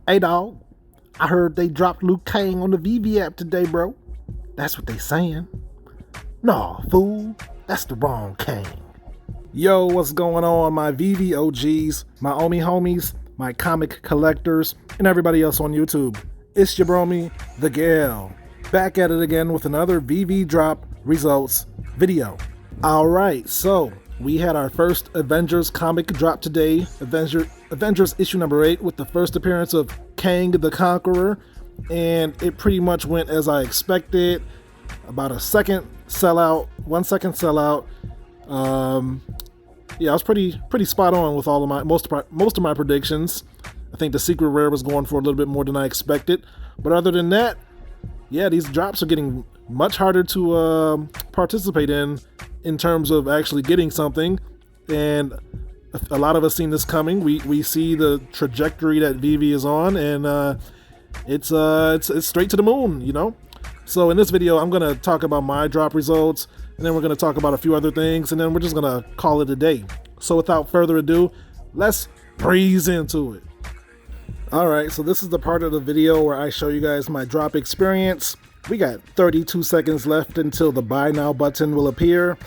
Hey dog, I heard they dropped Liu Kang on the Veve app today, bro. That's what they saying. Nah, fool, that's the wrong Kang. Yo, what's going on, my Veve OGs, my Omi homies, my comic collectors, and everybody else on YouTube? It's your bromi, the Girl, back at it again with another Veve drop results video. Alright, so we had our first Avengers comic drop today, Avengers issue number 8, with the first appearance of Kang the Conqueror, and it pretty much went as I expected. About a second sellout, 1 second sellout. Yeah, I was pretty spot on with all of my most of my predictions. I think the secret rare was going for a little bit more than I expected, but other than that, yeah, these drops are getting much harder to participate in terms of actually getting something, and a lot of us seen this coming. We see the trajectory that Veve is on, and it's straight to the moon, you know. So in this video, I'm gonna talk about my drop results, and then we're gonna talk about a few other things, and then we're just gonna call it a day. So without further ado, let's breeze into it. Alright, so this is the part of the video where I show you guys my drop experience. We got 32 seconds left until the buy now button will appear,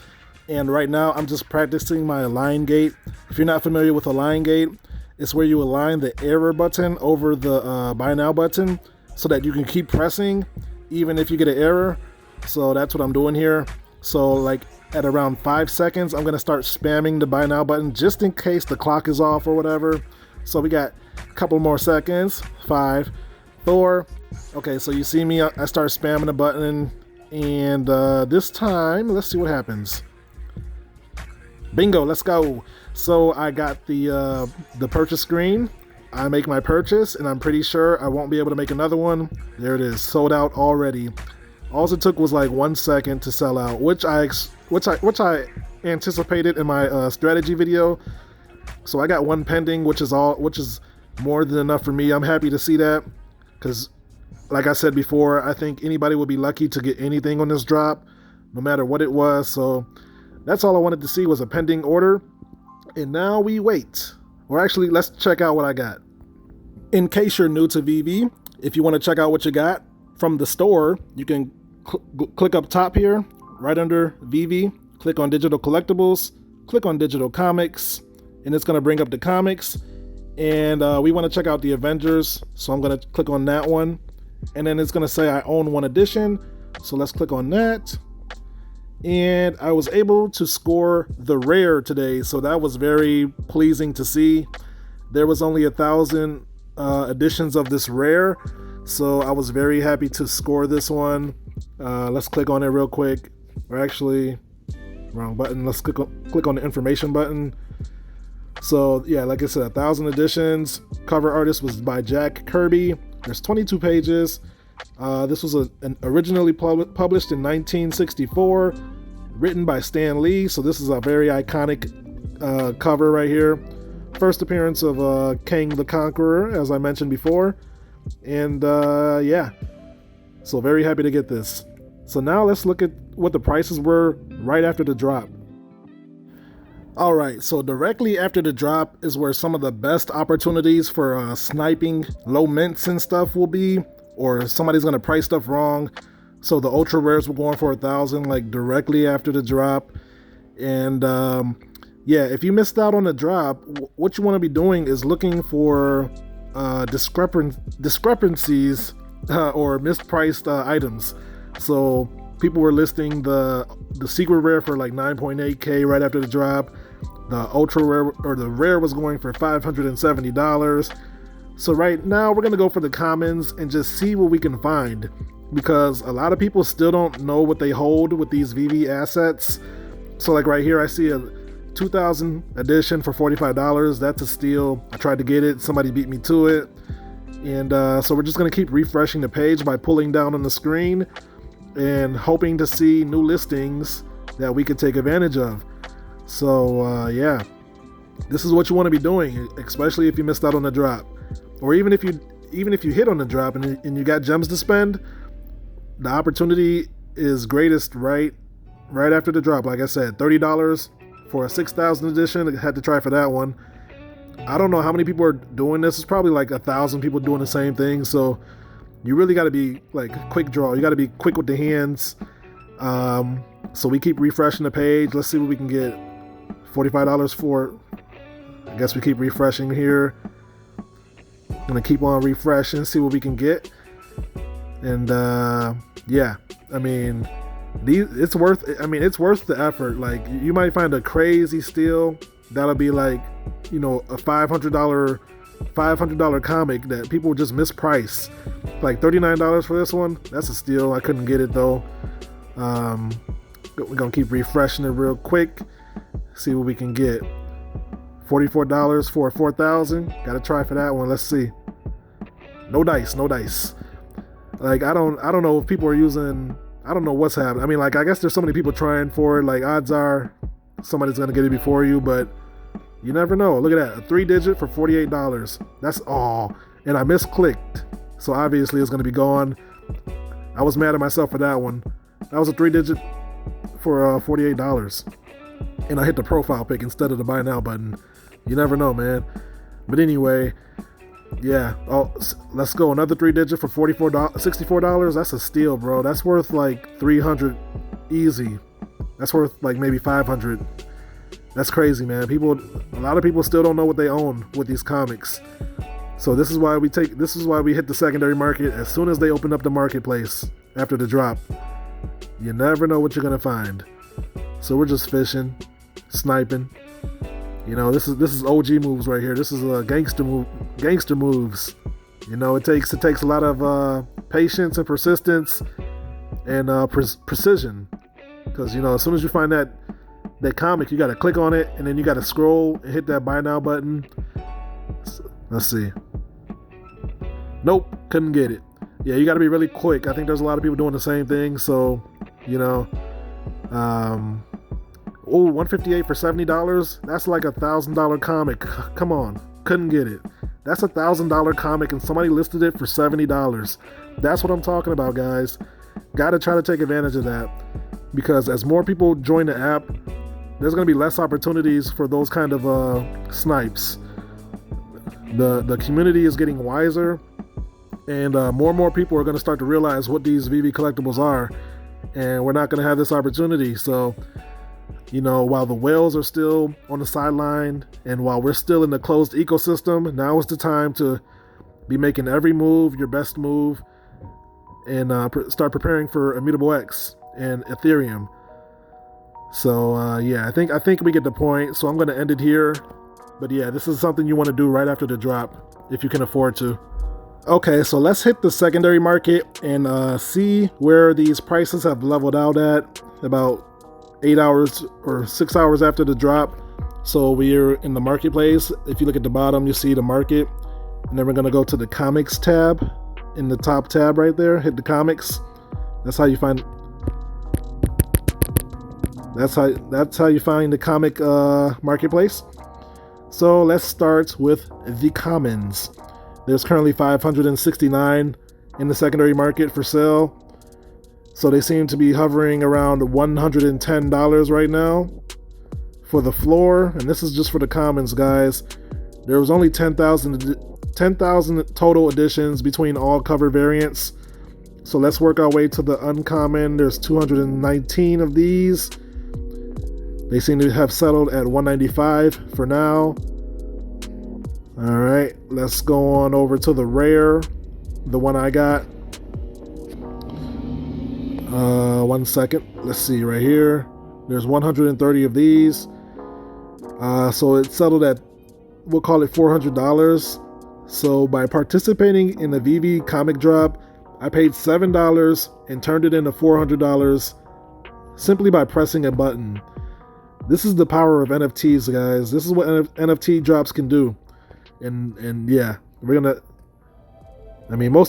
and right now I'm just practicing my align gate. If you're not familiar with align gate, it's where you align the error button over the buy now button so that you can keep pressing even if you get an error. So that's what I'm doing here. So like at around 5 seconds, I'm gonna start spamming the buy now button just in case the clock is off or whatever. So we got a couple more seconds. 5, 4. Okay, so you see me, I start spamming the button, and this time, let's see what happens. Bingo, let's go. So I got the purchase screen. I make my purchase, and I'm pretty sure I won't be able to make another one. There it is, sold out already. All it took was like 1 second to sell out, which I anticipated in my strategy video. So I got one pending, which is more than enough for me. I'm happy to see that, because like I said before, I think anybody would be lucky to get anything on this drop, no matter what it was. So that's all I wanted to see was a pending order, and now we wait. Or actually, let's check out what I got. In case you're new to Veve, if you want to check out what you got from the store, you can click up top here, right under Veve, click on digital collectibles, click on digital comics, and it's going to bring up the comics. And we want to check out the Avengers, so I'm going to click on that one. And then it's going to say I own one edition, so let's click on that. And I was able to score the rare today, so that was very pleasing to see. There was only 1,000 editions of this rare, so I was very happy to score this one. Let's click on it real quick. Or actually, wrong button. Let's click on the information button. So yeah, like I said, 1,000 editions. Cover artist was by Jack Kirby. There's 22 pages. This was originally published in 1964, written by Stan Lee. So this is a very iconic cover right here. First appearance of Kang the Conqueror, as I mentioned before. And yeah, so very happy to get this. So now let's look at what the prices were right after the drop. Alright, so directly after the drop is where some of the best opportunities for sniping low mints and stuff will be, or somebody's gonna price stuff wrong. So the ultra rares were going for 1,000 like directly after the drop. And yeah, if you missed out on the drop, what you want to be doing is looking for discrepancies or mispriced items. So people were listing the secret rare for like 9.8K right after the drop. The ultra rare or the rare was going for $570. So right now we're gonna go for the commons and just see what we can find, because a lot of people still don't know what they hold with these Veve assets. So like right here, I see a 2000 edition for $45. That's a steal. I tried to get it, somebody beat me to it. And so we're just gonna keep refreshing the page by pulling down on the screen and hoping to see new listings that we could take advantage of. So yeah, this is what you want to be doing, especially if you missed out on the drop, or even if you hit on the drop and you got gems to spend. The opportunity is greatest right after the drop. Like I said, $30 for a 6,000 edition. I had to try for that one. I don't know how many people are doing this. It's probably like 1,000 people doing the same thing. So you really got to be like quick draw. You got to be quick with the hands. So we keep refreshing the page. Let's see what we can get. $45 for. I guess we keep refreshing here. Gonna keep on refreshing, see what we can get. And yeah, I mean, it's worth the effort. Like, you might find a crazy steal that'll be like, you know, a $500 comic that people just misprice. Like $39 for this one. That's a steal. I couldn't get it though. We're gonna keep refreshing it real quick. See what we can get. $44 for 4,000. Gotta try for that one. Let's see. No dice. Like, I don't know if people are using. I don't know what's happening. I mean, like, I guess there's so many people trying for it. Like, odds are somebody's gonna get it before you, but you never know. Look at that, a 3-digit for $48. That's all. And I misclicked, so obviously it's gonna be gone. I was mad at myself for that one. That was a 3-digit for $48, and I hit the profile pic instead of the buy now button. You never know, man. But anyway, yeah. Oh, let's go. Another 3-digit for $64. That's a steal, bro. That's worth like 300 easy. That's worth like maybe 500. That's crazy, man. A lot of people still don't know what they own with these comics. So this is why we hit the secondary market as soon as they open up the marketplace after the drop. You never know what you're gonna find. So we're just fishing, sniping. You know, this is OG moves right here. This is gangster moves. You know, it takes a lot of patience and persistence and precision, because, you know, as soon as you find that comic, you got to click on it, and then you got to scroll and hit that buy now button. Let's see. Nope, couldn't get it. Yeah, you got to be really quick. I think there's a lot of people doing the same thing. So, you know, $158 for $70. That's like $1,000 comic. Come on, couldn't get it. That's $1,000 comic, and somebody listed it for $70. That's what I'm talking about, guys. Got to try to take advantage of that, because as more people join the app, there's going to be less opportunities for those kind of snipes. The community is getting wiser, and more and more people are going to start to realize what these Veve collectibles are, and we're not going to have this opportunity. So, you know, while the whales are still on the sideline, and while we're still in the closed ecosystem, now is the time to be making every move your best move, and start preparing for Immutable X and Ethereum. So yeah, I think we get the point. So I'm going to end it here. But yeah, this is something you want to do right after the drop, if you can afford to. Okay, so let's hit the secondary market and see where these prices have leveled out at about 8 hours or 6 hours after the drop. So we're in the marketplace. If you look at the bottom, you see the market, and then we're going to go to the comics tab in the top tab right there. Hit the comics. That's how you find the comic marketplace. So let's start with the commons. There's currently 569 in the secondary market for sale. So they seem to be hovering around $110 right now for the floor. And this is just for the commons, guys. There was only 10,000 total editions between all cover variants. So let's work our way to the uncommon. There's 219 of these. They seem to have settled at $195 for now. All right, let's go on over to the rare, the one I got. 1 second. Let's see right here. There's 130 of these. So it settled at, we'll call it $400. So by participating in the Veve comic drop, I paid $7 and turned it into $400 simply by pressing a button. This is the power of NFTs, guys. This is what NFT drops can do. And yeah, most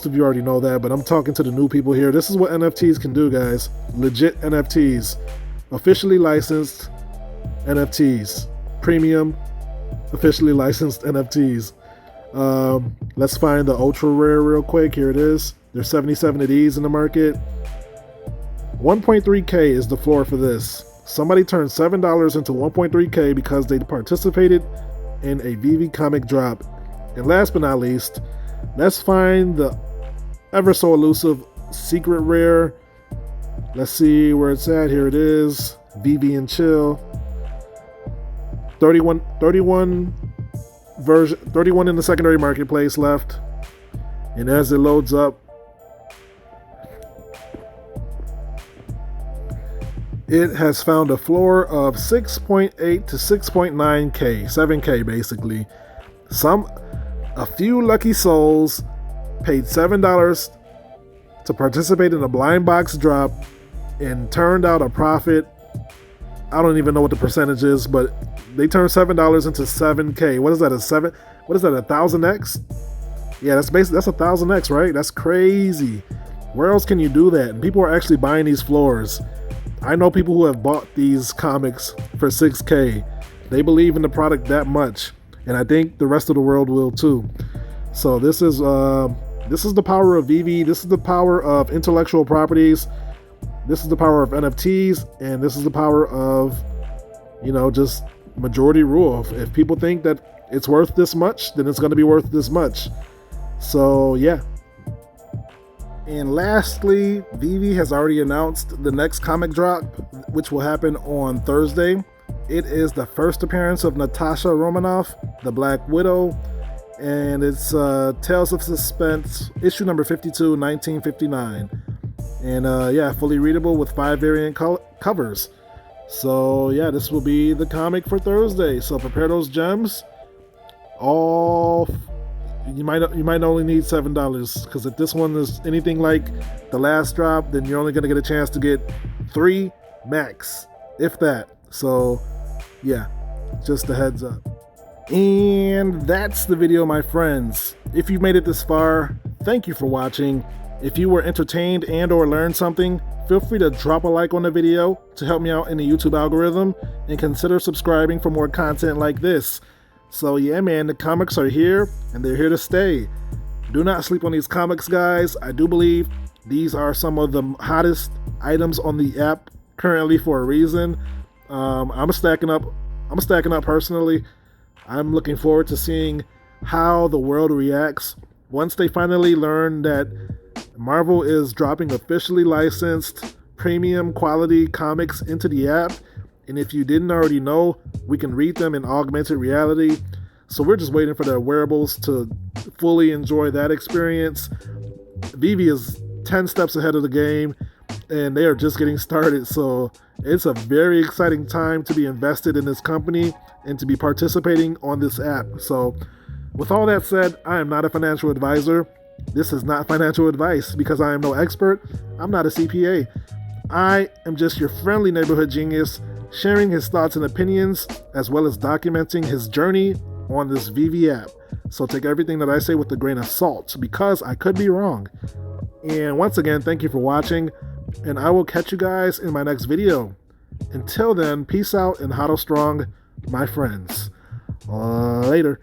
of you already know that, but I'm talking to the new people here. This is what NFTs can do, guys. Legit NFTs. Officially licensed NFTs. Premium, officially licensed NFTs. Let's find the ultra rare real quick. Here it is. There's 77 of these in the market. 1.3K is the floor for this. Somebody turned $7 into 1.3K because they participated in a Veve comic drop. And last but not least, let's find the ever so elusive secret rare. Let's see where it's at. Here it is. Veve and Chill. 31 version, 31 in the secondary marketplace left. And as it loads up, it has found a floor of 6.8 to 6.9k, 7k basically. A few lucky souls paid $7 to participate in a blind box drop and turned out a profit. I don't even know what the percentage is, but they turned $7 into 7k. What is that? What is that? 1,000x? Yeah, that's 1,000x, right? That's crazy. Where else can you do that? And people are actually buying these floors. I know people who have bought these comics for 6k. They believe in the product that much, and I think the rest of the world will too. So this is the power of Veve. This is the power of intellectual properties. This is the power of NFTs, and this is the power of, just majority rule. If people think that it's worth this much, then it's going to be worth this much. So yeah. And lastly, Veve has already announced the next comic drop, which will happen on Thursday. It is the first appearance of Natasha Romanoff, the Black Widow, and it's Tales of Suspense, issue number 52, 1959. And fully readable with 5 variant covers. So yeah, this will be the comic for Thursday. So prepare those gems. You might only need $7, because if this one is anything like the last drop, then you're only going to get a chance to get 3 max, if that. So yeah, just a heads up. And that's the video, my friends. If you've made it this far, thank you for watching. If you were entertained and or learned something, feel free to drop a like on the video to help me out in the YouTube algorithm, and consider subscribing for more content like this. So yeah, man, the comics are here, and they're here to stay. Do not sleep on these comics, guys. I do believe these are some of the hottest items on the app currently for a reason. I'm stacking up personally. I'm looking forward to seeing how the world reacts once they finally learn that Marvel is dropping officially licensed premium quality comics into the app. And if you didn't already know, we can read them in augmented reality. So we're just waiting for the wearables to fully enjoy that experience. Veve is 10 steps ahead of the game, and they are just getting started. So it's a very exciting time to be invested in this company and to be participating on this app. So with all that said, I am not a financial advisor. This is not financial advice, because I am no expert. I'm not a CPA. I am just your friendly neighborhood genius, sharing his thoughts and opinions, as well as documenting his journey on this Veve app. So take everything that I say with a grain of salt, because I could be wrong. And once again, thank you for watching, and I will catch you guys in my next video. Until then, peace out and hodl strong, my friends. Later.